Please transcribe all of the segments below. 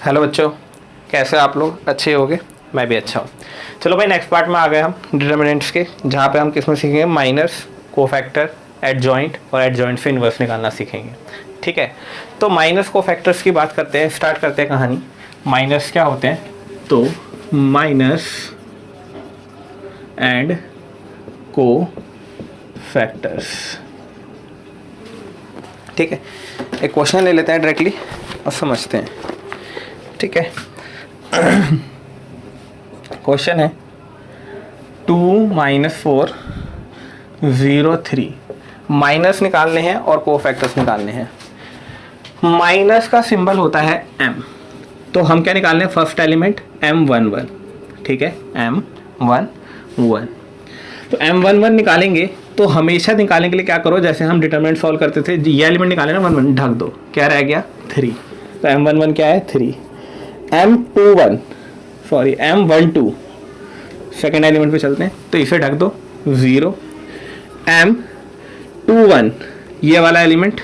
Hello बच्चों, कैसे आप लोग? अच्छे होगे? मैं भी अच्छा हूँ। चलो भाई, नेक्स्ट पार्ट में आ गए हम डिटर्मिनेंट्स के, जहाँ पे हम किसमें सीखेंगे? माइनस, कोफैक्टर, एडजॉइंट और एडजॉइंट से इन्वर्स निकालना सीखेंगे। ठीक है, तो माइनस कोफैक्टर्स की बात करते हैं, स्टार्ट करते हैं कहानी। माइनस क्या होते हैं? तो माइनस एंड कोफैक्टर्स। ठीक है, एक क्वेश्चन ले लेते हैं डायरेक्टली और समझते हैं। ठीक है, क्वेश्चन है 2 - 4 0 3 माइनस निकालने हैं और कोफैक्टर्स निकालने हैं। माइनस का सिंबल होता है m, तो हम क्या निकालने हैं? First element m11। ठीक है, m11, तो m11 निकालेंगे। तो हमेशा निकालने के लिए क्या करो, जैसे हम डिटरमिनेंट सॉल्व करते थे, ये एलिमेंट निकाले ना 11, ढक दो, क्या रह गया? 3। तो m11 क्या है? 3। m12 सेकेंड एलिमेंट पे चलते हैं, तो इसे ढक दो 0। m21 ये वाला एलिमेंट,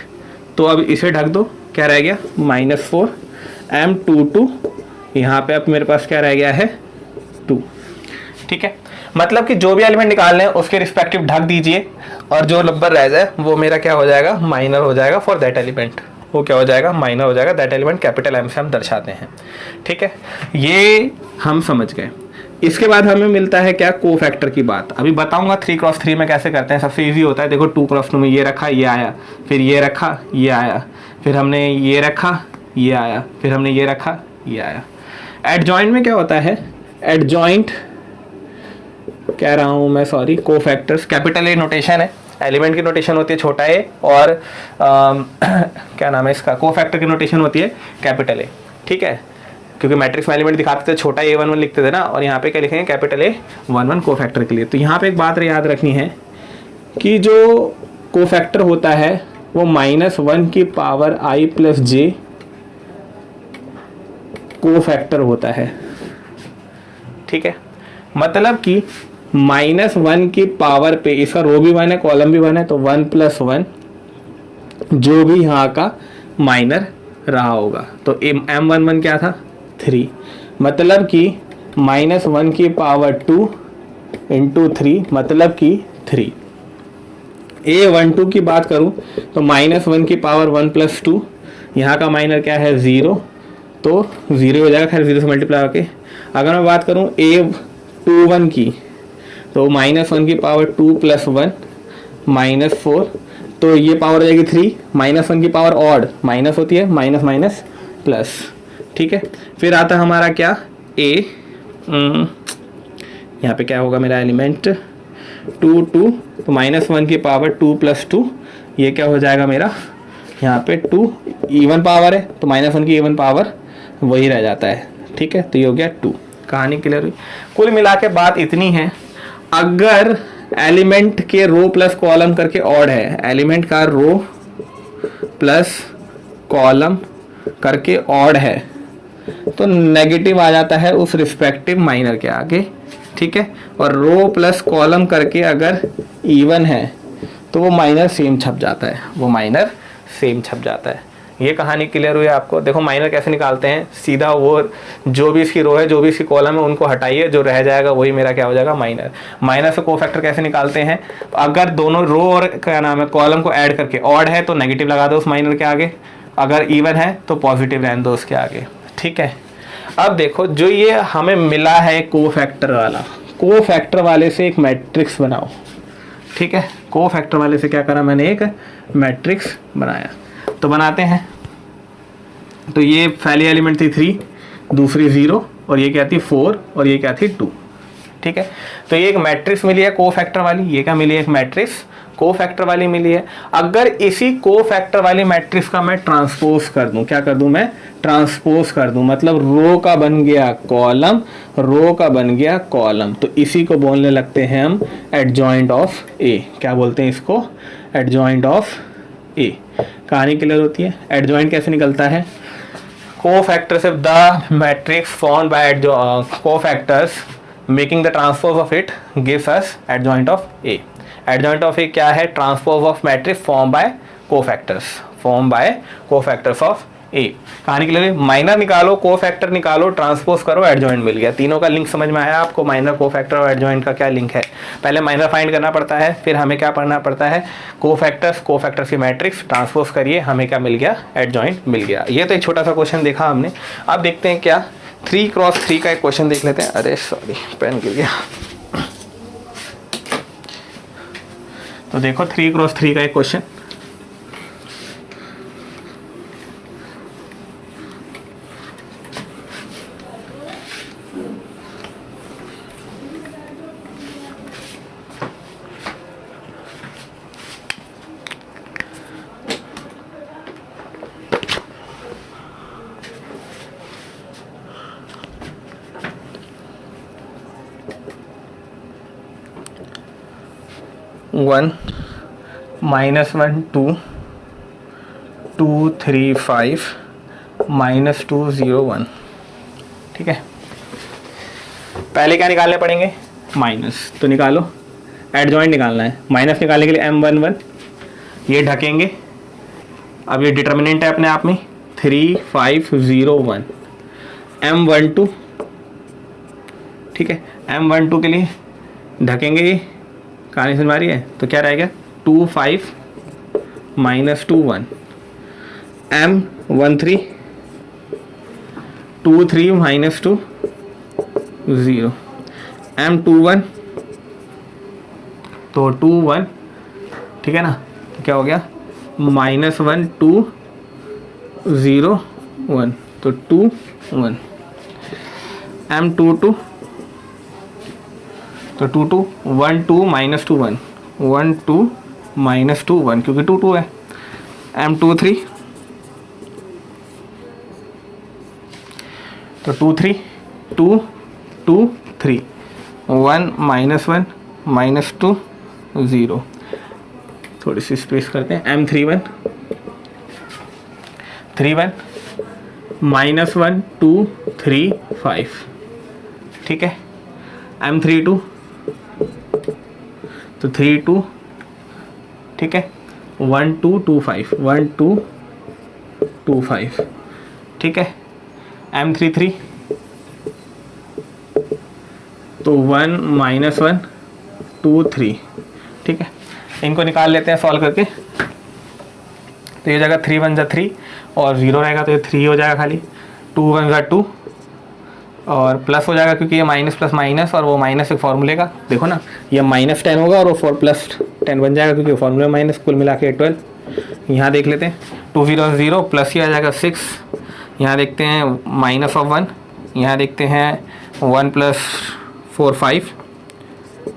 तो अब इसे ढक दो, क्या रह गया? -4। m22 यहाँ पे अब मेरे पास क्या रह गया है? 2। ठीक है, मतलब कि जो भी एलिमेंट निकालने हैं उसके रिस्पेक्टिव ढक दीजिए, और जो नंबर रह जाए वो मेरा क्या हो जाएगा? माइनर हो जाएगा फॉर दैट एलिमेंट। वो क्या हो जाएगा? माइनर हो जाएगा। दैट एलिमेंट कैपिटल M से हम दर्शाते हैं। ठीक है, ये हम समझ गए। इसके बाद हमें मिलता है क्या? कोफैक्टर की बात। अभी बताऊंगा 3x3 में कैसे करते हैं। सबसे इजी होता है, देखो 2x2 में ये रखा, ये आया, फिर ये रखा, ये आया, फिर हमने ये रखा, ये आया, फिर हमने ये रखा, ये आया। एडजॉइंट में क्या होता है? एडजॉइंट कह रहा हूँ मैं, sorry, cofactors capital A notation है। एलिमेंट की नोटेशन होती है छोटा a, और क्या नाम है इसका? कोफैक्टर की नोटेशन होती है कैपिटल A। ठीक है, क्योंकि मैट्रिक्स में एलिमेंट दिखाते थे छोटा a11 लिखते थे ना, और यहाँ पे क्या लिखेंगे? कैपिटल A11 कोफैक्टर के लिए। तो यहाँ पे एक बात याद रखनी है कि जो कोफैक्टर होता है वो -1 की पावर i + j कोफैक्टर होता है। ठीक है, मतलब कि -1 की पावर पे, इसका रो भी 1 है, कॉलम भी 1 है, तो 1 + 1 जो भी यहाँ का माइनर रहा होगा। तो m11 क्या था? 3। मतलब कि -1 की पावर 2 × 3 मतलब कि 3। a12 की बात करूँ तो -1 की पावर 1 + 2, यहाँ का माइनर क्या है? 0, तो 0 हो जाएगा, खैर 0 से मल्टीप्लाई होके। अगर मैं बात करूँ a21 की, तो -1 की पावर 2 + 1 -4, तो ये पावर हो जाएगी 3। -1 की पावर ऑड माइनस होती है, माइनस माइनस प्लस। ठीक है, फिर आता है हमारा क्या? यहाँ पे क्या होगा मेरा एलिमेंट? 2 2, तो -1 की पावर 2 + 2, ये क्या हो जाएगा मेरा? यहाँ पे 2 इवन पावर है, तो -1 की इवन पावर वही रह जाता है। ठीक है, तो ये हो गया 2। कहानी क्लियर हुई? कुल मिला के बात इतनी है, अगर एलिमेंट के रो प्लस कॉलम करके ऑड है, एलिमेंट का रो प्लस कॉलम करके ऑड है, तो नेगेटिव आ जाता है उस रिस्पेक्टिव माइनर के आगे। ठीक है, और रो प्लस कॉलम करके अगर इवन है तो वो माइनर सेम छप जाता है, वो माइनर सेम छप जाता है। ये कहानी क्लियर हुई आपको? देखो माइनर कैसे निकालते हैं, सीधा वो जो भी इसकी रो है, जो भी इसकी कॉलम है, उनको हटाइए, जो रह जाएगा वही मेरा क्या हो जाएगा? माइनर। माइनर से कोफैक्टर कैसे निकालते हैं? अगर दोनों रो और क्या नाम है कॉलम को ऐड करके ऑड है तो नेगेटिव लगा दो उस माइनर के आगे, अगर इवन है तो पॉजिटिव रहने दो उसके आगे। ठीक है, अब देखो जो ये हमें मिला है कोफैक्टर वाला, कोफैक्टर वाले से एक मैट्रिक्स बनाओ। ठीक है, कोफैक्टर वाले से क्या करा मैंने? एक मैट्रिक्स बनाया। तो बनाते हैं। तो ये पहली एलिमेंट थी 3, दूसरी 0, और ये क्या थी? 4, और ये क्या थी? 2। ठीक है, तो ये एक मैट्रिक्स मिली है कोफैक्टर वाली। ये क्या मिली है? एक मैट्रिक्स कोफैक्टर वाली मिली है। अगर इसी कोफैक्टर वाली मैट्रिक्स का मैं ट्रांसपोज कर दूं, क्या कर दूं मैं? ट्रांसपोज कर दूं, मतलब रो का बन गया कॉलम, रो का बन गया कॉलम, तो इसी को बोलने लगते हैं हम एडजॉइंट ऑफ ए। क्या बोलते हैं इसको? Adjoint of A. कहानी क्लियर होती है? एडजॉइंट कैसे निकलता है? Cofactors of the matrix formed by cofactors making the transpose of it gives us adjoint of A. Adjoint of A क्या है? Transpose of matrix form by cofactors, form by cofactors of A. कहानी के लिए minor निकालो, को factor निकालो, transpose करो, adjoint मिल गया। तीनों का लिंक समझ में आया आपको? माइनर, को फैक्टर और एडजॉइंट का क्या लिंक है? पहले माइनर फाइंड करना पड़ता है, फिर हमें क्या पढ़ना पड़ता है? को फैक्टर्स की मैट्रिक्स ट्रांसपोज करिए, हमें क्या मिल गया? एडजॉइंट मिल गया। ये तो एक छोटा सा क्वेश्चन देखा हमने। अब देखते हैं क्या 3x3 का एक क्वेश्चन देख लेते हैं। अरे सॉरी, पेन गिर गया। तो देखो 3x3 का एक क्वेश्चन। वन -1 2 2 3 5 -2 0 1। ठीक है, पहले क्या निकालने पड़ेंगे? माइनस। तो निकालो, एडजॉइंट निकालना है। माइनस निकालने के लिए M11 ये ढकेंगे। अब ये डिटर्मिनेंट है अपने आप में 3 5 0 1। M12, ठीक है, M12 के लिए ढकेंगे ये। कहानी समझ आ रही है? तो क्या रहेगा? 2 5 -2 1। M13 2 3 -2 0। M21 तो 2 1, ठीक है ना? तो क्या हो गया? -1 2 0 1, तो 2 1। M22 तो 2 2 1 2 -2 1 1 2 -2 1, क्योंकि 2 2 है। M23 तो 2 3 2 2 3 1 -1 -2 0। थोड़ी सी स्पेस करते हैं। M31 -1 2 3 5, ठीक है। M32 तो 3 2, ठीक है। 1 2 2 5 1 2 2 5, ठीक है। M33 तो 1 -1 2 3, ठीक है। इनको निकाल लेते हैं सॉल्व करके। तो ये जाएगा 3 1 जा 3 और 0 रहेगा तो ये 3 हो जाएगा खाली। 2 1 जा 2 और प्लस हो जाएगा क्योंकि ये माइनस प्लस माइनस और वो माइनस एक फार्मूले का, देखो ना, ये -10 होगा और वो 4 + 10 बन जाएगा क्योंकि फार्मूले माइनस, कुल मिला के 12। यहाँ देख लेते हैं 2 0 0 प्लस ही आ जाएगा 6। यहाँ देखते हैं -1। यहाँ देखते हैं 1 + 4 5,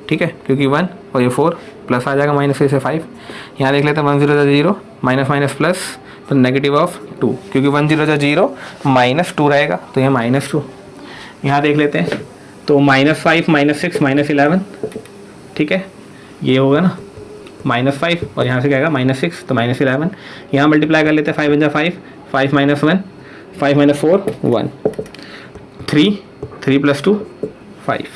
ठीक है, क्योंकि 1 और ये 4 प्लस आ जाएगा -6 से 5। यहाँ देख लेते हैं 1 0 0 माइनस माइनस प्लस तो -2, क्योंकि 1 0 0 -2 रहेगा तो ये -2। यहाँ देख लेते हैं तो -5 -6 -11, ठीक है, ये होगा ना -5 और यहाँ से क्या आएगा -6 तो -11। यहाँ मल्टीप्लाई कर लेते हैं 5 1 जा 5 5 -1 5 -4 1 3 3 + 2 5,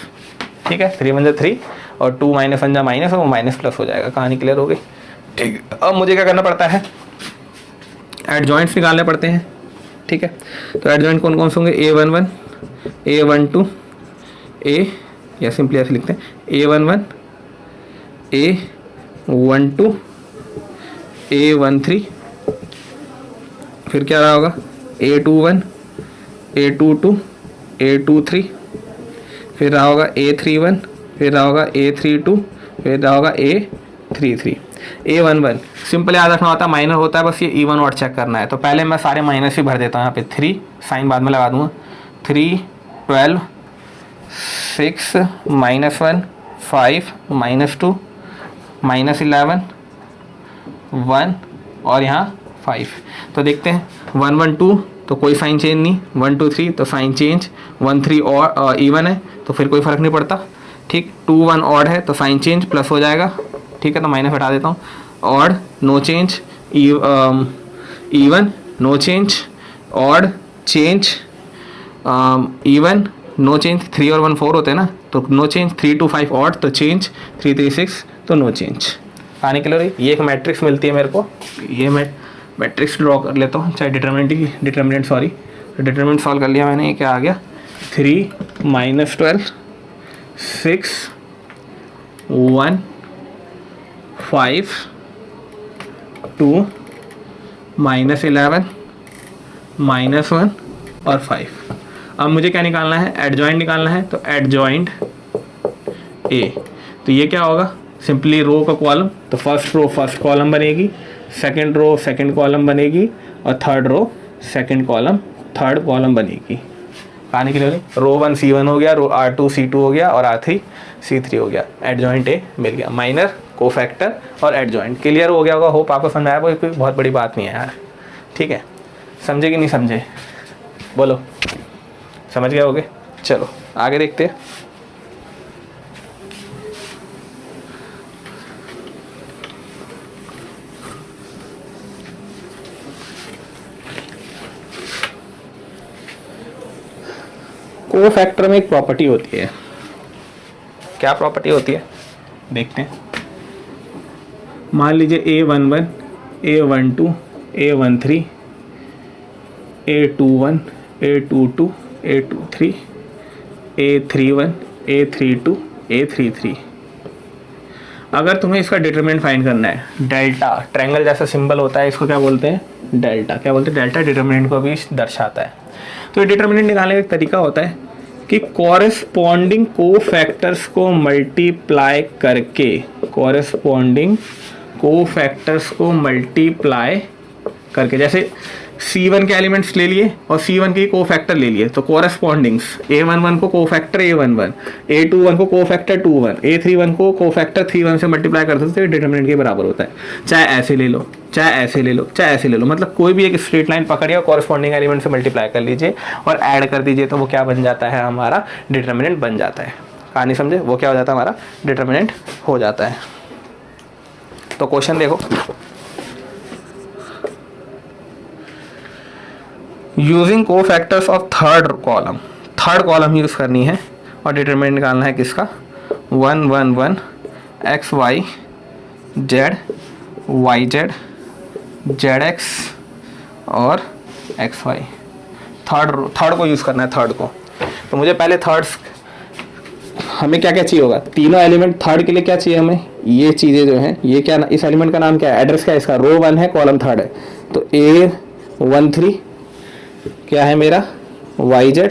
ठीक है। 3 1 जा 3 और 2 -1 जा माइनस और वो माइनस प्लस हो जाएगा। कहानी क्लियर हो गई? ठीक। अब मुझे क्या करना पड़ता है? एडजॉइंट्स निकालने पड़ते हैं, ठीक है। तो एडजॉइंट कौन कौन से होंगे? A11 A12 A, या सिंपली ऐसे लिखते हैं A11 A12 A13, फिर क्या रहा होगा? A21 A22 A23, फिर रहा होगा A31, फिर रहा होगा A32, फिर रहा होगा A33। A11 सिंपल याद रखना होता है, माइनर होता है, बस ये इवन ऑड चेक करना है। तो पहले मैं सारे माइनस ही भर देता हूँ। यहाँ पे 3 साइन बाद में लगा दूँगा। 3 12 6 -1 5 -2 -11 1 और यहाँ 5। तो देखते हैं 1 1 2 तो कोई साइन चेंज नहीं, 1 2 3 तो साइन चेंज, 1 3 और इवन है तो फिर कोई फ़र्क नहीं पड़ता, ठीक। 2 1 ऑड है तो साइन चेंज प्लस हो जाएगा, ठीक है। तो माइनस हटा देता हूँ। Odd no change, even no change, odd change, even no change. 3 और 1 4 होते हैं ना, तो नो चेंज। 3 2 5 ऑड तो चेंज, 3 3 6 तो नो चेंज। आने के लिए ये एक मैट्रिक्स मिलती है मेरे को, ये मैट्रिक्स ड्रॉ कर लेता हूँ, चाहे डिटर्मिनेंट सॉरी, डिटर्मिनेंट सॉल्व कर लिया मैंने। ये क्या आ गया, 3 - 12 6 1 5 2 -11 -1 और 5। अब मुझे क्या निकालना है, एडजॉइंट निकालना है। तो एडजॉइंट ए, तो ये क्या होगा, सिंपली रो का कॉलम, तो फर्स्ट रो फर्स्ट कॉलम बनेगी, सेकंड रो सेकंड कॉलम बनेगी, और third row second column third column बनेगी। कहानी के लिए रो 1 C1 हो गया, रो R2 C2 हो गया, और R3 C3 हो गया। एडजॉइंट ए मिल गया, माइनर, कोफैक्टर और एडजॉइंट। क्लियर हो गया होगा, होप आपको समझ आया, कोई बहुत बड़ी बात नहीं है यार, ठीक है। समझे कि नहीं समझे, बोलो, समझ गए होगे। चलो आगे देखते हैं। कोफैक्टर में एक प्रॉपर्टी होती है, क्या प्रॉपर्टी होती है देखते हैं। मान लीजिए A11 A12 A13 A21 A22 A23 A31 A32 A33। अगर तुम्हें इसका डिटरमिनेंट फाइंड करना है, डेल्टा, ट्रायंगल जैसा सिंबल होता है, इसको क्या बोलते हैं, डेल्टा। क्या बोलते हैं, डेल्टा डिटरमिनेंट को भी दर्शाता है। तो ये डिटरमिनेंट निकालने का एक तरीका होता है कि कॉरेस्पॉन्डिंग कोफैक्टर्स को मल्टीप्लाई करके, कॉरेस्पॉन्डिंग कोफैक्टर्स को मल्टीप्लाई करके, जैसे C1 के एलिमेंट्स ले लिए और C1 के कोफैक्टर ले लिए, तो कॉरेस्पॉन्डिंग्स A11 को कोफैक्टर A11, A21 को कोफैक्टर 21, A31 को कोफैक्टर 31 से मल्टीप्लाई करते तो डिटरमिनेंट के बराबर होता है। चाहे ऐसे ले लो, चाहे ऐसे ले लो, चाहे ऐसे ले लो, मतलब कोई भी एक स्ट्रेट लाइन पकड़िए और कॉरेस्पॉन्डिंग एलिमेंट से मल्टीप्लाई कर लीजिए और ऐड कर दीजिए, तो वो क्या बन जाता है, हमारा डिटरमिनेंट बन जाता है। कहानी समझे, वो क्या हो जाता है, हमारा डिटरमिनेंट हो जाता है। तो क्वेश्चन देखो, using cofactors of third column, third column use करनी है और डिटरमिनेंट निकालना है किसका, 1 1 1 x y z y z z x और x y। थर्ड को यूज़ करना है, थर्ड को। तो मुझे पहले थर्ड्स, हमें क्या क्या चाहिए होगा, तीनों एलिमेंट थर्ड के लिए क्या चाहिए हमें, ये चीज़ें जो हैं, ये क्या, इस एलिमेंट का नाम क्या है, एड्रेस क्या है इसका, रो 1 है कॉलम थर्ड है, तो A13 क्या है मेरा YZ,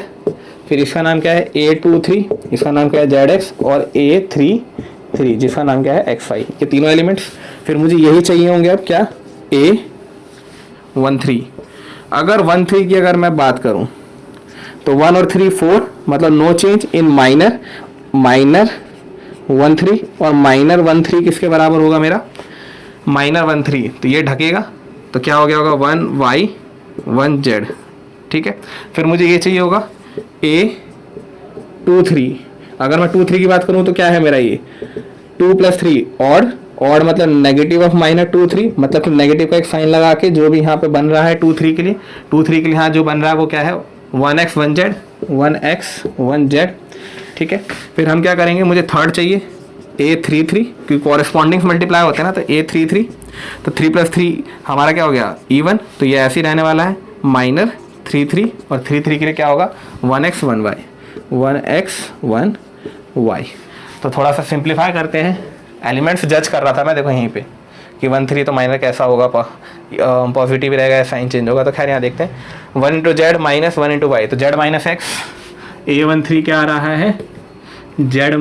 फिर इसका नाम क्या है A23, इसका नाम क्या है ZX, और A33 जिसका नाम क्या है XY। ये तीनों एलिमेंट्स, फिर मुझे यही चाहिए होंगे अब क्या, A13। अगर 1 3 की अगर मैं बात करूं तो 1 और 3 4, मतलब no change in minor, minor 1 3 और माइनर 1 3 किसके बराबर होगा मेरा, माइनर 1 3, तो ये ढकेगा, तो क्या हो गया होगा 1 Y 1 Z, ठीक है। फिर मुझे ये चाहिए होगा A23। अगर मैं 2 3 की बात करूं तो क्या है मेरा, ये 2 + 3 ऑड, ऑड मतलब नेगेटिव ऑफ माइनर 2 3, मतलब कि नेगेटिव का एक साइन लगा के जो भी यहाँ पे बन रहा है 2 3 के लिए, 2 3 के लिए यहाँ जो बन रहा है वो क्या है 1x 1z 1x 1z, ठीक है। फिर हम क्या करेंगे, मुझे थर्ड चाहिए A33, क्योंकि कॉरेस्पॉन्डिंग्स मल्टीप्लाई होते हैं ना, तो A33, तो 3 + 3 हमारा क्या हो गया इवन, तो ये ऐसे ही रहने वाला है, माइनर 3 3 और 3 3 के लिए क्या होगा 1x 1y 1x 1y। तो थोड़ा सा सिंप्लीफाई करते हैं, एलिमेंट्स जज कर रहा था मैं, देखो यहीं पे कि 1 3 तो माइनर कैसा होगा, पॉजिटिव रहेगा, साइन चेंज होगा, तो खैर यहाँ देखते हैं 1 × z - 1 × y, तो z - x, A13 क्या आ रहा है z -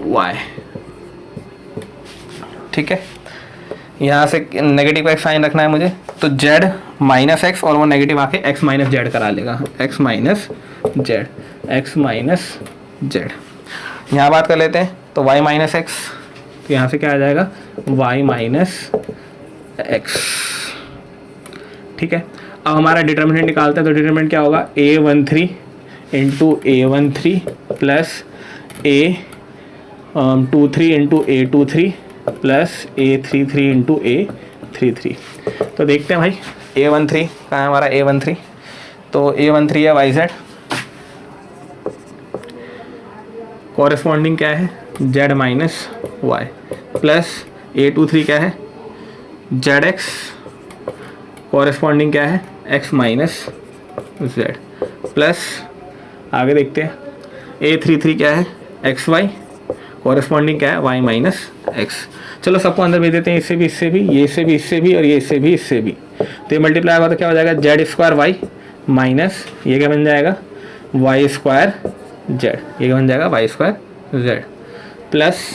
y, ठीक है। यहाँ से नेगेटिव का एक साइन रखना है मुझे, तो z - x और वो नेगेटिव आके x - z करा लेगा, x - z, x - z। यहाँ बात कर लेते हैं, तो y - x, तो यहाँ से क्या आ जाएगा y - x, ठीक है। अब हमारा डिटरमिनेंट निकालते हैं, तो डिटरमिनेंट क्या होगा A13 × A13 plus A23 × A23 plus A33 × A33। तो देखते हैं भाई A13 कहाँ है हमारा, A13, तो A13 है YZ, कॉरेस्पॉन्डिंग क्या है Z - y, प्लस A23 क्या है जेड एक्स कॉरेस्पॉन्डिंग क्या है एक्स माइनस जेड, प्लस आगे देखते हैं A33 क्या है एक्स वाई कॉरेस्पॉन्डिंग क्या है वाई माइनस एक्स। चलो सबको अंदर भेज देते हैं, इससे भी इससे भी, ये से भी इससे भी, और ये इससे भी इससे भी। तो ये मल्टीप्लाई होगा तो क्या हो जाएगा जेड स्क्वायर वाई माइनस ये क्या बन जाएगा वाई स्क्वायर जेड, ये क्या बन जाएगा वाई स्क्वायर जेड, प्लस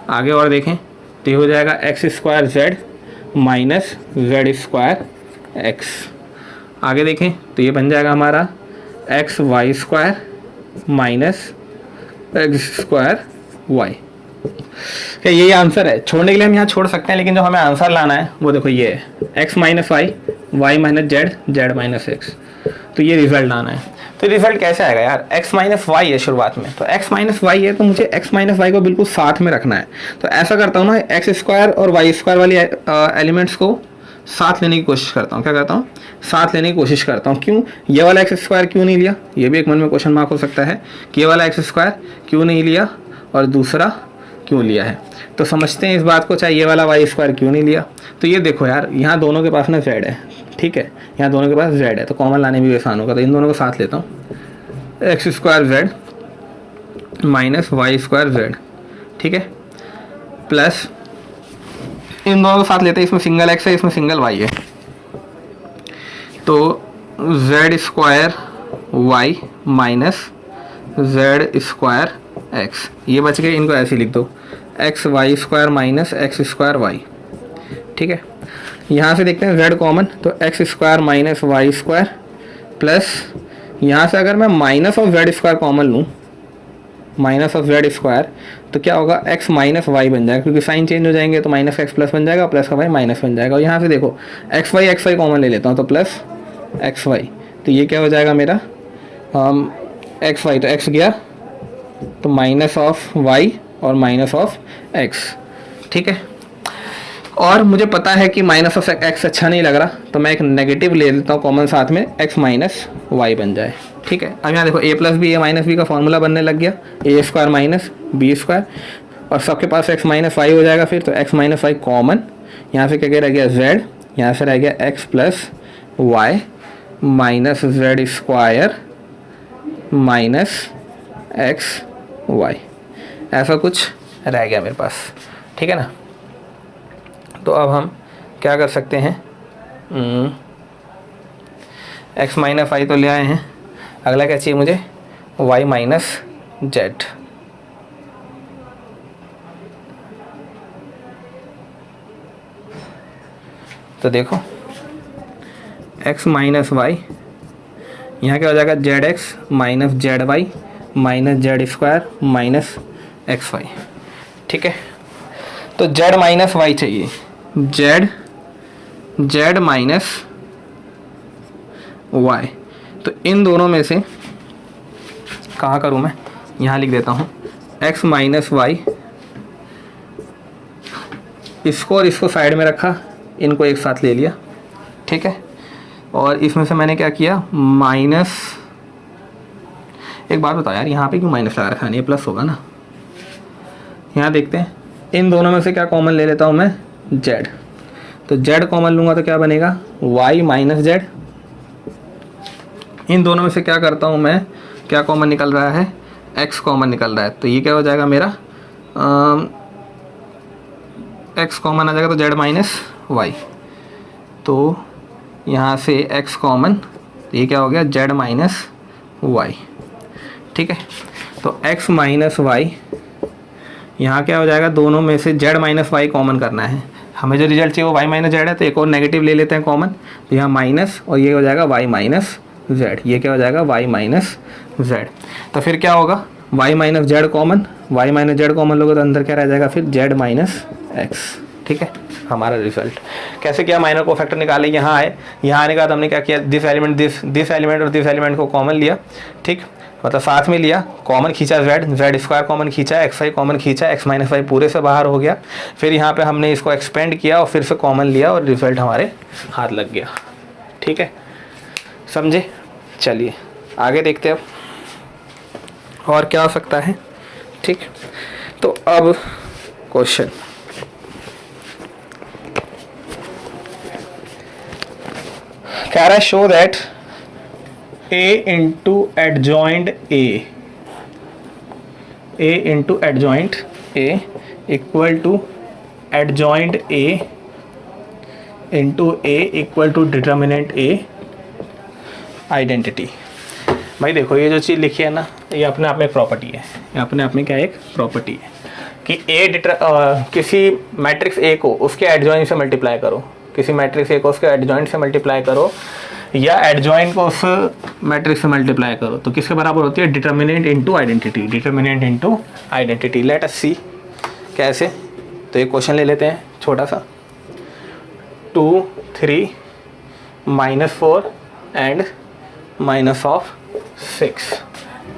आगे और देखें तो ये हो जाएगा X square Z minus Z square X. आगे देखें तो ये बन जाएगा हमारा X Y square minus X square Y. क्या यही आंसर है? छोड़ने के लिए हम यहाँ छोड़ सकते हैं, लेकिन जो हमें आंसर लाना है वो देखो ये है X minus Y Y minus Z Z minus X. तो ये रिजल्ट लाना है। तो रिजल्ट कैसे आएगा यार, एक्स माइनस वाई है शुरुआत में, तो एक्स माइनस वाई है तो मुझे एक्स माइनस वाई को बिल्कुल साथ में रखना है। तो ऐसा करता हूँ ना, एक्स स्क्वायर और वाई स्क्वायर वाली एलिमेंट्स को साथ लेने की कोशिश करता हूँ। क्या करता हूँ? साथ लेने की कोशिश करता हूँ। क्यों? ये वाला एक्स स्क्वायर क्यों नहीं लिया? ये भी एक मन में क्वेश्चन मार्क हो सकता है कि ये वाला एक्स स्क्वायर क्यों नहीं लिया और दूसरा क्यों लिया है। तो समझते हैं इस बात को, चाहे ये वाला वाई स्क्वायर क्यों नहीं लिया। तो ये देखो यार, यहाँ दोनों के पास ना जेड है, ठीक है, यहाँ दोनों के पास जेड है, तो कॉमन लाने भी आसान होगा। तो इन दोनों को साथ लेता हूँ, X square Z minus Y square Z, ठीक है, प्लस इन दोनों को साथ लेते हैं, इसमें सिंगल एक्स है इसमें सिंगल वाई है, तो Z square Y minus Z square X, ये बच गए, इनको ऐसे लिख दो X Y square minus X square Y, ठीक है। यहाँ से देखते हैं जेड कॉमन, तो X square minus Y square plus यहाँ से अगर मैं minus of Z square common लूँ, माइनस ऑफ जेड स्क्वायर, तो क्या होगा एक्स माइनस वाई बन जाएगा, क्योंकि साइन चेंज हो जाएंगे तो माइनस एक्स प्लस बन जाएगा, प्लस का वाई माइनस बन जाएगा। और यहाँ से देखो एक्स वाई कॉमन ले लेता हूँ, तो प्लस एक्स वाई, तो ये क्या हो जाएगा मेरा एक्स वाई, तो एक्स गया तो माइनस ऑफ वाई और माइनस ऑफ एक्स, ठीक है। और मुझे पता है कि माइनस ऑफ एक्स अच्छा नहीं लग रहा, तो मैं एक नेगेटिव ले लेता हूँ कॉमन साथ में, एक्स माइनस वाई बन जाए, ठीक है। अब यहाँ देखो ए प्लस बी ए माइनस बी का फॉर्मूला बनने लग गया, ए स्क्वायर माइनस बी स्क्वायर, और सबके पास एक्स माइनस वाई हो जाएगा फिर, तो एक्स माइनस वाई कॉमन, यहाँ से क्या क्या रह गया जेड, यहाँ से रह गया X plus Y minus Z square minus X Y, ऐसा कुछ रह गया मेरे पास, ठीक है ना। तो अब हम क्या कर सकते हैं, एक्स माइनस वाई तो ले आए हैं, अगला क्या चाहिए मुझे, वाई माइनस जेड। तो देखो एक्स माइनस वाई, यहाँ क्या हो जाएगा Z X minus Z Y minus Z square minus X Y, ठीक है। तो जेड माइनस वाई चाहिए, जेड माइनस वाई, तो इन दोनों में से कहाँ करूँ मैं, यहाँ लिख देता हूँ एक्स माइनस वाई, इसको और इसको साइड में रखा, इनको एक साथ ले लिया, ठीक है। और इसमें से मैंने क्या किया माइनस, एक बात बताओ यार यहाँ पे क्यों माइनस लगा रखा है, ये प्लस होगा ना। यहाँ देखते हैं इन दोनों में से क्या कॉमन ले लेता हूँ मैं, जेड, तो जेड कॉमन लूँगा तो क्या बनेगा वाई माइनस जेड। इन दोनों में से क्या करता हूँ मैं, क्या कॉमन निकल रहा है, एक्स कॉमन निकल रहा है, तो ये क्या हो जाएगा मेरा एक्स कॉमन आ जाएगा, तो जेड माइनस वाई, तो यहाँ से एक्स कॉमन, तो ये क्या हो गया जेड माइनस वाई, ठीक है। तो एक्स माइनस वाई, यहाँ क्या हो जाएगा, दोनों में से जेड माइनस वाई कॉमन करना है, हमें जो रिजल्ट चाहिए वो वाई माइनस जेड है, तो एक और नेगेटिव ले लेते हैं कॉमन, तो यहाँ माइनस, और ये हो जाएगा वाई माइनस जेड, ये क्या हो जाएगा वाई माइनस जेड। तो फिर क्या होगा Y minus Z common, Y minus Z common लोगे तो अंदर क्या रह जाएगा फिर जेड माइनस एक्स, ठीक है। हमारा रिजल्ट कैसे किया, माइनर को फैक्टर निकाले, यहाँ आए, यहाँ आने के बाद हमने क्या किया, दिस एलिमेंट दिस एलिमेंट और दिस एलिमेंट को कॉमन लिया, ठीक, मतलब साथ में लिया, कॉमन खींचा जेड स्क्वायर कॉमन खींचा, एक्स वाई कॉमन खींचा, एक्स माइनस वाई पूरे से बाहर हो गया, फिर यहाँ पे हमने इसको एक्सपेंड किया और फिर से कॉमन लिया और रिजल्ट हमारे हाथ लग गया, ठीक है, समझे। चलिए आगे देखते हैं अब और क्या हो सकता है, ठीक। तो अब क्वेश्चन, कह रहा है show that A into adjoint A into adjoint A equal to adjoint A into A equal to determinant A identity. भाई देखो ये जो चीज़ लिखी है ना, ये अपने आप में एक प्रॉपर्टी है, ये अपने आप में क्या एक प्रॉपर्टी है कि किसी मैट्रिक्स ए को उसके एडजॉइंट से मल्टीप्लाई करो, किसी मैट्रिक्स ए को उसके एडजॉइंट से मल्टीप्लाई करो या एडजॉइंट को उस मैट्रिक्स से मल्टीप्लाई करो तो किसके बराबर होती है? Determinant into identity, determinant into identity. Let us see कैसे। तो एक क्वेश्चन ले लेते हैं छोटा सा, 2 3 -4 एंड -6।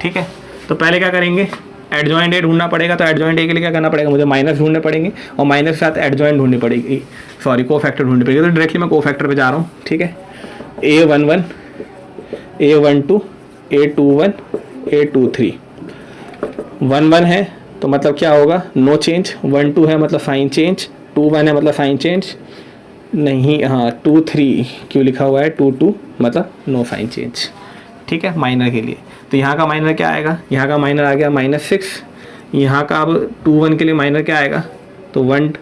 ठीक है, तो पहले क्या करेंगे? एडजॉइंट ए ढूंढना पड़ेगा। तो एडजॉइंट ए के लिए क्या करना पड़ेगा? मुझे माइनस ढूंढने पड़ेंगे और माइनस के साथ एडजॉइंट ढूंढनी पड़ेगी, सॉरी कोफैक्टर ढूंढनी पड़ेगी। तो डायरेक्टली मैं कोफैक्टर पे जा रहा हूँ। ठीक है, A11 A12 A21 A23 1 है तो मतलब क्या होगा? No change. 1 2 है मतलब साइन चेंज, 2 1 है मतलब साइन चेंज नहीं, हाँ 2 3 क्यों लिखा हुआ है? 2 2 मतलब नो साइन चेंज। ठीक है, माइनर के लिए। तो यहाँ का माइनर क्या आएगा? यहाँ का माइनर आ गया -6। यहाँ का अब 2 1 के लिए माइनर क्या आएगा? तो 1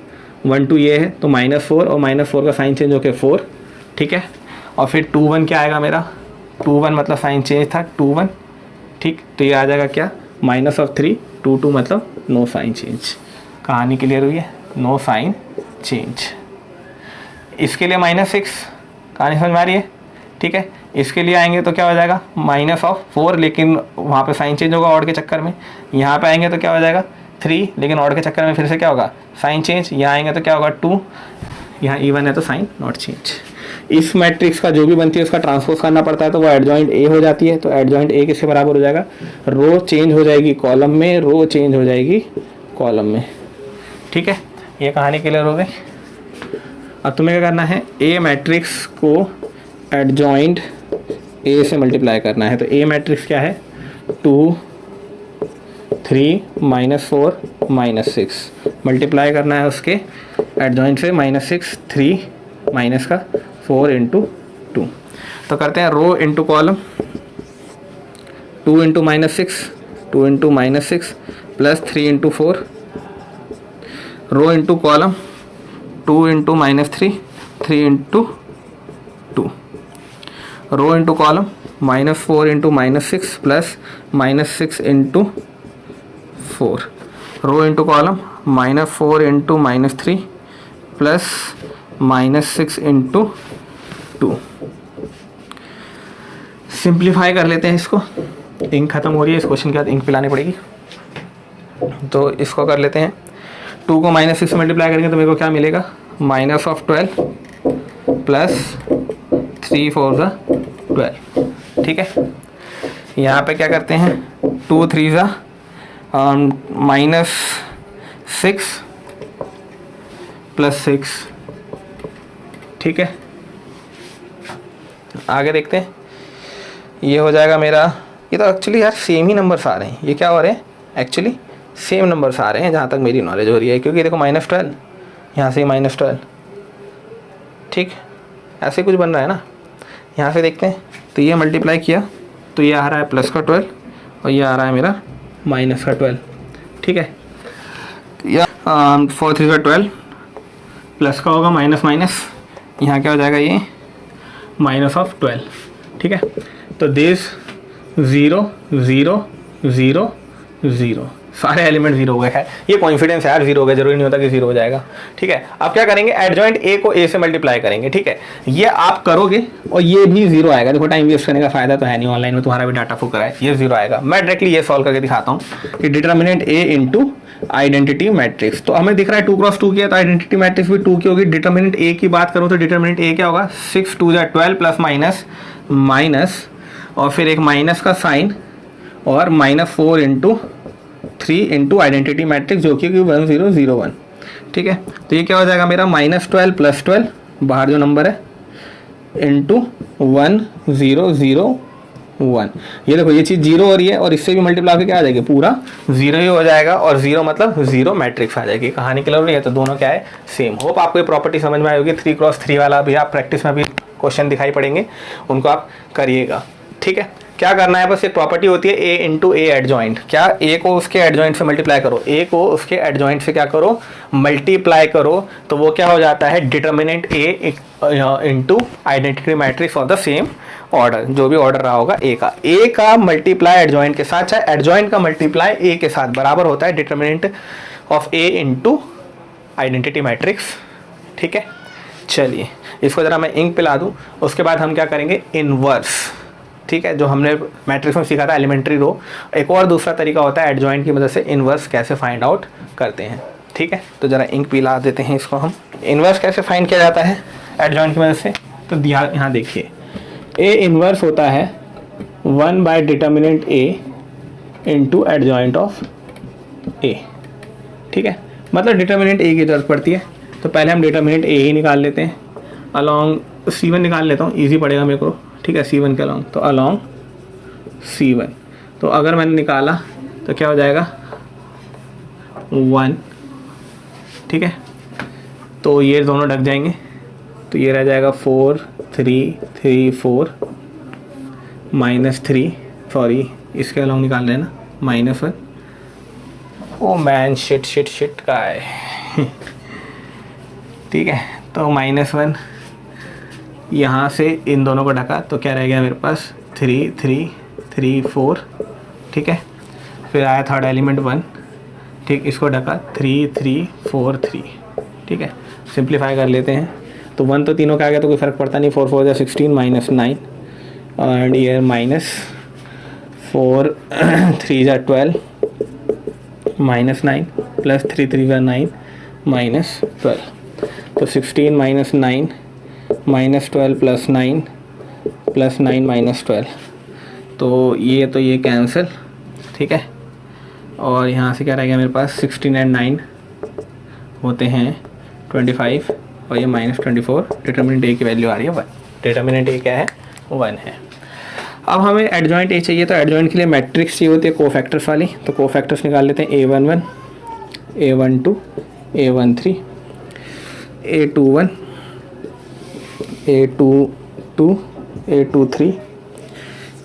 1 2 ये है तो -4 और -4 का साइन चेंज होकर 4। ठीक है, और फिर 2 1 क्या आएगा मेरा? 2 1 मतलब साइन चेंज था 2 1। ठीक, तो ये आ जाएगा क्या? -3 2 2 मतलब नो साइन चेंज। कहानी क्लियर हुई है? No sign change. इसके लिए -6, कहानी समझ में आ रही है? ठीक है, इसके लिए आएंगे तो क्या हो जाएगा? -4, लेकिन वहाँ पे साइन चेंज होगा ऑड के चक्कर में। यहाँ पे आएंगे तो क्या हो जाएगा? 3, लेकिन ऑड के चक्कर में फिर से क्या होगा? Sign change. यहाँ आएंगे तो क्या होगा? 2, यहाँ इवन है तो साइन नॉट चेंज। इस मैट्रिक्स का जो भी बनती है उसका ट्रांसपोज करना पड़ता है तो वो एडजॉइंट ए हो जाती है। तो एडजॉइंट ए किसके बराबर हो जाएगा? रो चेंज हो जाएगी कॉलम में, रो चेंज हो जाएगी कॉलम में। ठीक है, ये कहानी क्लियर हो गई। अब तुम्हें क्या करना है? ए मैट्रिक्स को एडजॉइंट ए से मल्टीप्लाई करना है। तो ए मैट्रिक्स क्या है? 2 3 -4 -6 मल्टीप्लाई करना है उसके एडजॉइंट से। -6 3 माइनस का 4 × 2। तो करते हैं rho into column. 2 × -6 2 × -6 plus 3 × 4। Rho into column 2 × -3 3 × 2। Rho into column -4 × -6 plus -6 × 4। Rho into column -4 × -3 plus -6 × 2। Simplify कर लेते हैं इसको। इंक खत्म हो रही है, इस क्वेश्चन के बाद इंक पिलानी पड़ेगी। तो इसको कर लेते हैं। 2 को -6 से मल्टीप्लाई करेंगे तो मेरे को क्या मिलेगा? -12 प्लस 3 4 12। ठीक है, यहाँ पे क्या करते हैं? 2 3 -6 प्लस 6। ठीक है, आगे देखते हैं। ये हो जाएगा मेरा, ये तो एक्चुअली यार सेम ही नंबर्स आ रहे हैं। ये क्या हो रहे हैं? एक्चुअली सेम नंबर्स आ रहे हैं जहाँ तक मेरी नॉलेज हो रही है, क्योंकि देखो -12 यहाँ से -12। ठीक, ऐसे कुछ बन रहा है ना। यहाँ से देखते हैं तो ये मल्टीप्लाई किया तो ये आ रहा है प्लस का 12 और ये आ रहा है मेरा माइनस का 12। ठीक है, या 4 3 का 12 प्लस का होगा माइनस माइनस, यहाँ क्या हो जाएगा? ये -12। ठीक है, तो दिस 0 0 0 0 सारे एलिमेंट 0 हो गए। है ये कॉन्फिडेंस है यार, 0 हो गया, जरूरी नहीं होता कि 0 हो जाएगा। ठीक है, अब क्या करेंगे? एडजॉइंट ए को ए से मल्टीप्लाई करेंगे। ठीक है, ये आप करोगे और ये भी 0 आएगा। देखो टाइम वेस्ट करने का फायदा तो है नहीं, ऑनलाइन में तुम्हारा भी डाटा फुक रहा है, ये 0 आएगा। मैं डायरेक्टली ये सॉल्व करके दिखाता हूँ कि determinant A into identity matrix. तो हमें दिख रहा है 2 × 2 किया तो आइडेंटिटी मैट्रिक्स भी 2 की होगी। डिटर्मिनेंट ए की बात करूँ तो डिटर्मिनेंट ए क्या होगा? 6 2 12 प्लस माइनस माइनस और फिर एक माइनस का साइन और -4 × 3 × आइडेंटिटी मैट्रिक्स जो कि 1 0 0 1। ठीक है, तो ये क्या हो जाएगा मेरा? -12 प्लस 12 बाहर जो नंबर है इंटू 1 0 0 1। ये देखो ये चीज़ 0 हो रही है और इससे भी मल्टीप्लाई होकर क्या आ जाएगी, पूरा 0 ही हो जाएगा और 0 मतलब 0 मैट्रिक्स आ जाएगी। कहानी क्लियर हो रही है, तो दोनों क्या है, सेम। होप आपको ये प्रॉपर्टी समझ में आई होगी। 3x3 वाला भी आप प्रैक्टिस में भी क्वेश्चन दिखाई पड़ेंगे, उनको आप करिएगा। ठीक है, क्या करना है, बस एक प्रॉपर्टी होती है a इंटू ए एडजॉइंट। क्या, a को उसके एडजॉइंट से मल्टीप्लाई करो, a को उसके एडजॉइंट से क्या करो, मल्टीप्लाई करो, तो वो क्या हो जाता है, determinant a into identity matrix of the same order, जो भी ऑर्डर रहा होगा a का मल्टीप्लाई एडजॉइंट के साथ, चाहे एडजॉइंट का मल्टीप्लाई a के साथ बराबर होता है determinant of a into identity matrix. ठीक है, चलिए इसको ज़रा मैं इंक पिला दूँ, उसके बाद हम क्या करेंगे, इनवर्स। ठीक है, जो हमने मैट्रिक्स में सीखा था एलिमेंट्री रो। एक और दूसरा तरीका होता है एडजॉइंट की मदद से इनवर्स कैसे फाइंड आउट करते हैं। ठीक है, तो ज़रा इंक पिला देते हैं इसको हम। इनवर्स कैसे फाइंड किया जाता है एडजॉइंट की मदद से, तो यहाँ देखिए, ए इनवर्स होता है 1 by determinant A into adjoint of A. ठीक है, मतलब डिटर्मिनेंट ए की जरूरत पड़ती है, तो पहले हम डिटर्मिनेंट ए ही निकाल लेते हैं। अलॉन्ग C1 निकाल लेता हूँ, ईजी पड़ेगा मेरे को। ठीक है, C1 के अलॉन्ग, तो अलॉन्ग C1, तो अगर मैंने निकाला तो क्या हो जाएगा, 1। ठीक है, तो ये दोनों ढक जाएंगे, तो ये रह जाएगा 4 3 3 4 -3, सॉरी इसके अलॉन्ग निकाल लेना, -1। ओ मैन, शिट का है। ठीक है, तो -1 यहाँ से इन दोनों को ढका, तो क्या रह गया मेरे पास, 3 3 3 4। ठीक है, फिर आया थर्ड एलिमेंट 1। ठीक, इसको ढका, 3 3 4 3। ठीक है, सिंप्लीफाई कर लेते हैं, तो 1 तो तीनों का आ गया, तो कोई फ़र्क पड़ता नहीं। 4 4 जा 16 -9 एंड ईयर -4 3 जा 12 -9 प्लस 3 3 जा 9 -12, तो 16 -9 -12 प्लस 9 प्लस 9 -12, तो ये कैंसिल। ठीक है, और यहाँ से क्या रह गया मेरे पास, 16 एंड 9 होते हैं 25, और ये -24। डिटर्मिनेंट ए की वैल्यू आ रही है 1। डिटर्मिनेंट ए क्या है, 1 है। अब हमें एडजॉइंट ए चाहिए, तो एडजॉइंट के लिए मैट्रिक्स चाहिए होती है कोफैक्टर्स वाली, तो कोफैक्टर्स निकाल लेते हैं। A11 A12 A13 A21 A22 A23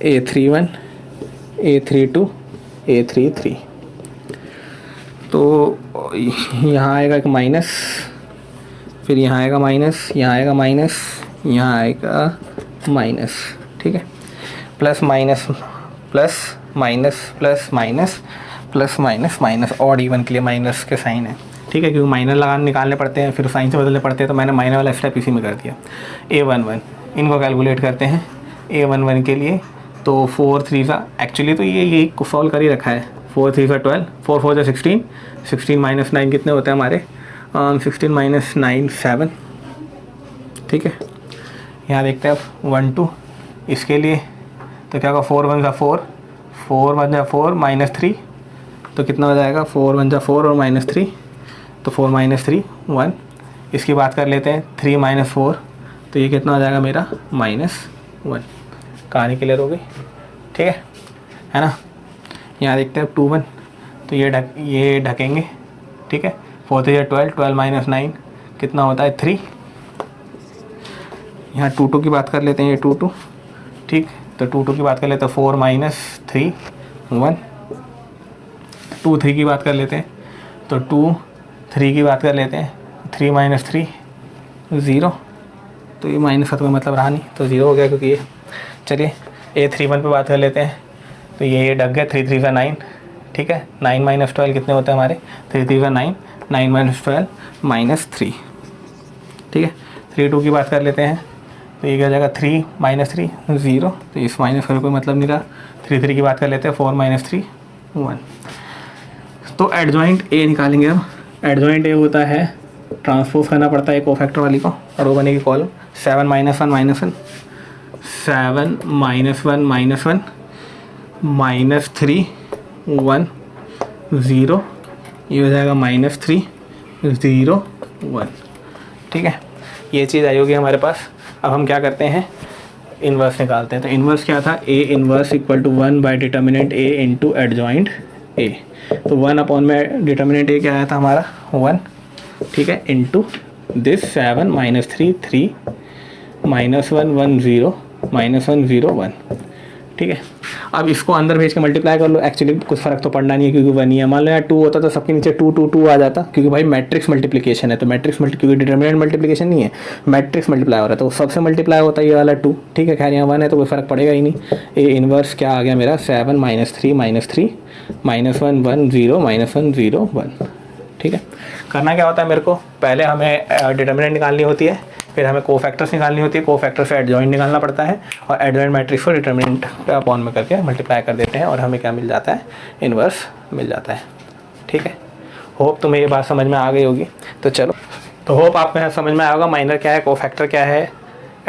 A31 A32 A33, तो यहाँ आएगा एक माइनस, फिर यहाँ आएगा माइनस, यहाँ आएगा माइनस, यहाँ आएगा माइनस। ठीक है, plus minus plus minus plus minus plus minus minus, odd even के लिए माइनस के साइन है। ठीक है, क्योंकि माइनर लगाने निकालने पड़ते हैं, फिर साइन से बदलने पड़ते हैं, तो मैंने माइनर वाला स्टेप इसी में कर दिया। A11 इनको कैलकुलेट करते हैं। A11 के लिए तो 4 3 का, एक्चुअली तो ये सॉल्व कर ही रखा है। 4 3 का 12, 4 4 जा 16, 16 -9 कितने होते हैं हमारे, 16 -9 7। ठीक है, यहाँ देखते हैं अब 1 2 इसके लिए, तो क्या होगा, 4 1 जा 4, 4 1 जा 4 -3, तो कितना हो जाएगा, 4 1 जा 4 और -3, तो 4 -3 1। इसकी बात कर लेते हैं, 3 -4, तो ये कितना हो जाएगा मेरा, -1। कहानी क्लियर हो गई। ठीक है ना। यहाँ देखते हैं 2 1, तो ये ढकेंगे। ठीक है, 4 3 12, 12 -9 कितना होता है, 3। यहाँ 2 2 की बात कर लेते हैं, ये 2 2। ठीक, तो 2 2 की बात कर लेते हैं, 4 -3 1। 2 3 की बात कर लेते हैं, तो 2 3 की बात कर लेते हैं, 3 -3 0, तो ये माइनस का तो कोई मतलब रहा नहीं, तो 0 हो गया क्योंकि ये। चलिए A31 पे बात कर लेते हैं, तो ये ढक गया, 3 3 का 9। ठीक है, 9 -12 कितने होते हैं हमारे, 3 3 का 9, 9 -12 -3। ठीक है, 3 2 की बात कर लेते हैं, तो ये क्या जाएगा, 3 -3 0, तो इस माइनस का कोई मतलब नहीं रहा। 3 3 की बात कर लेते हैं, 4 -3 1। तो एडजॉइंट ए निकालेंगे। अब एडजॉइंट ए होता है, ट्रांसपोज करना पड़ता है कोफैक्टर वाली को, और वो बनेगी कॉलम 7 -1 -1 7 -1 -1 -3 1 0, ये हो जाएगा -3 0 1। ठीक है, ये चीज़ आई होगी हमारे पास। अब हम क्या करते हैं, इन्वर्स निकालते हैं। तो इन्वर्स क्या था, A inverse equal to 1 by determinant A into adjoint A. तो 1 अपॉन में डिटर्मिनेंट ए क्या आया था हमारा 1, ठीक है, into this 7 minus 3 3 minus 1 1 0 minus 1 0 1, ठीक है। अब इसको अंदर भेज के मल्टीप्लाई कर लो। एक्चुअली कुछ फ़र्क तो पड़ना नहीं है क्योंकि 1 ही है। मान लो यार 2 होता तो सबके नीचे 2 2 2 आ जाता, क्योंकि भाई मैट्रिक्स मल्टीप्लिकेशन है। तो मैट्रिक्स क्योंकि डिटर्मिनेंट मल्टीप्लिकेशन नहीं है, मैट्रिक्स मल्टीप्लाई हो रहा है, तो सबसे मल्टीप्लाई होता है ये वाला 2, ठीक है। खैर यहाँ 1 है तो कोई फ़र्क पड़ेगा ही नहीं। ए इन्वर्स क्या आ गया मेरा 7 माइनस 3 माइनस 1 1 0 माइनस 1 0 1, ठीक है। करना क्या होता है मेरे को, पहले हमें डिटर्मिनेंट निकालनी होती है, फिर हमें कोफैक्टर्स निकालनी होती है, कोफैक्टर से एडजॉइंट निकालना पड़ता है, और एडजॉइंट मैट्रिक्स को डिटर्मिनेंट पे अपॉन में करके मल्टीप्लाई कर देते हैं और हमें क्या मिल जाता है, इन्वर्स मिल जाता है, ठीक है। होप तुम्हें ये बात समझ में आ गई होगी। तो चलो, तो होप आपको यहाँ समझ में आया होगा माइनर क्या है, कोफैक्टर क्या है,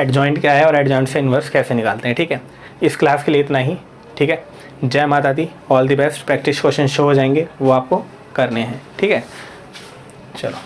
एडजॉइंट क्या है, और एडजॉइंट से इन्वर्स कैसे निकालते हैं, ठीक है। इस क्लास के लिए इतना ही, ठीक है। जय माता दी, all the best. Practice question show हो जाएंगे, वो आपको करने हैं, ठीक है। चलो।